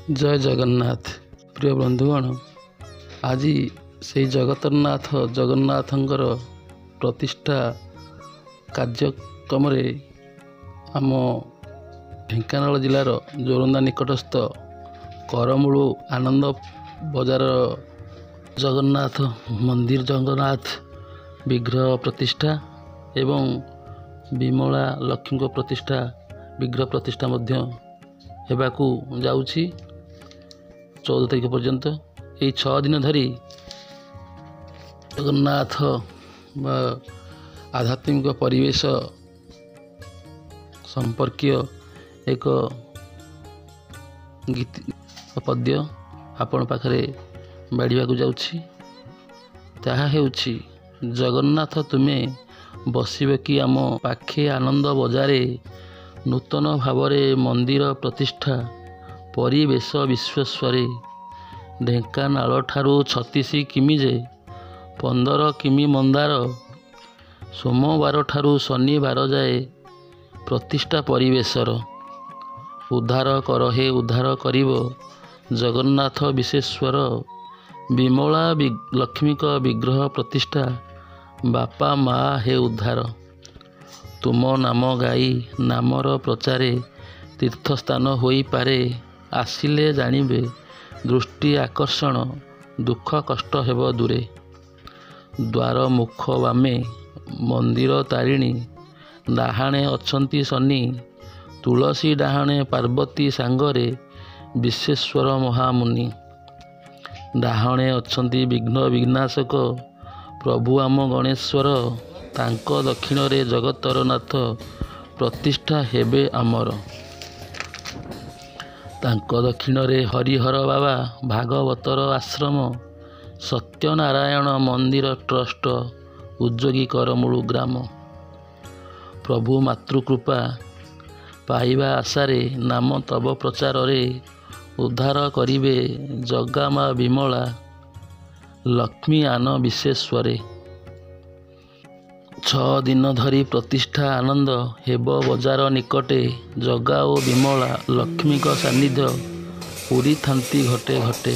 जय जगन्नाथ। प्रिय बंधुगण, आज से जगन्नाथंकर प्रतिष्ठा कार्यक्रम आम ढेंकानाल जिलार जोरंदा निकटस्थ करमूलु आनंद बजार जगन्नाथ मंदिर जगन्नाथ विग्रह प्रतिष्ठा एवं विमला लक्ष्मी को प्रतिष्ठा विग्रह प्रतिष्ठा मध्य हेबाकू जाउछि 14 तारिख पर्यंत। यही 6 दिन धरी जगन्नाथ आध्यात्मिक परिवेश संपर्कीय एक गीत पद्य आपण पाखरे बाढ़िया जाउछि। ताहा हेउछि जगन्नाथ तुमे बसिबे कि आम पाखे आनंद बजारे नूतन भावरे मंदिर प्रतिष्ठा परिवेश विश्वेश्वरे ढेंकानाल ठारू 36 किमी जे 15 किमी मंदार सोमवार ठारू शनिवार जाए प्रतिष्ठा परिवेशर उद्धार कर हे उद्धार करिब जगन्नाथ विश्वेश्वर विमला लक्ष्मीक विग्रह प्रतिष्ठा बापा माँ हे उद्धार तुम नाम गाई नामर प्रचारे तीर्थस्थान होई पारे आसिले जानिबे दृष्टि आकर्षण दुख कष्ट हेब दूरे द्वार मुख बामे मंदिर तारिणी डाहाणे अछंती शनि तुलसी डाहाणे पार्वती सांगरे विश्वेश्वर महामुनि डाहाणे अछंती विघ्न विघ्नाशक प्रभु आम गणेश्वर तांको दक्षिण रे जगतर नाथ प्रतिष्ठा हेबे आमर तांको दक्षिण रे हरिहर बाबा भागवतर आश्रम सत्यनारायण मंदिर ट्रस्ट उद्योगी करमूलु ग्राम प्रभु मातृकृपा पाइबा आशारे नाम तब प्रचार रे उद्धार करिबे जगा माँ विमला लक्ष्मी आन विश्वेश्वरे 6 दिन धरी प्रतिष्ठा आनंद हेब बजार निकटे जगा ओ विमला लक्ष्मी का सानिध्य पूरी थांती घटे घटे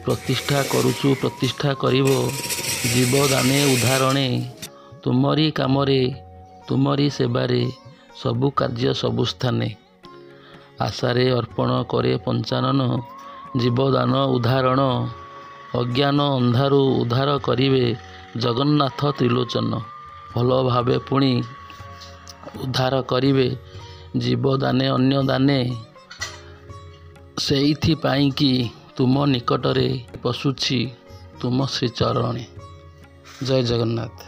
प्रतिष्ठा करुचु प्रतिष्ठा करिबो जीवदाने उदाहरणे तुमरी कामरे तुमरी सेवारे सबु कार्य सबु स्थाने आशारे अर्पण करे पंचानन जीवदान उदाहरण अज्ञान अंधारू उद्धार करिवे जगन्नाथ त्रिलोचन भल भावे पुणी उद्धार करिवे जीवदाने अन्य दाने सेइथिपाई कि तुम निकटरे पशुछि तुम श्रीचरणे। जय जगन्नाथ।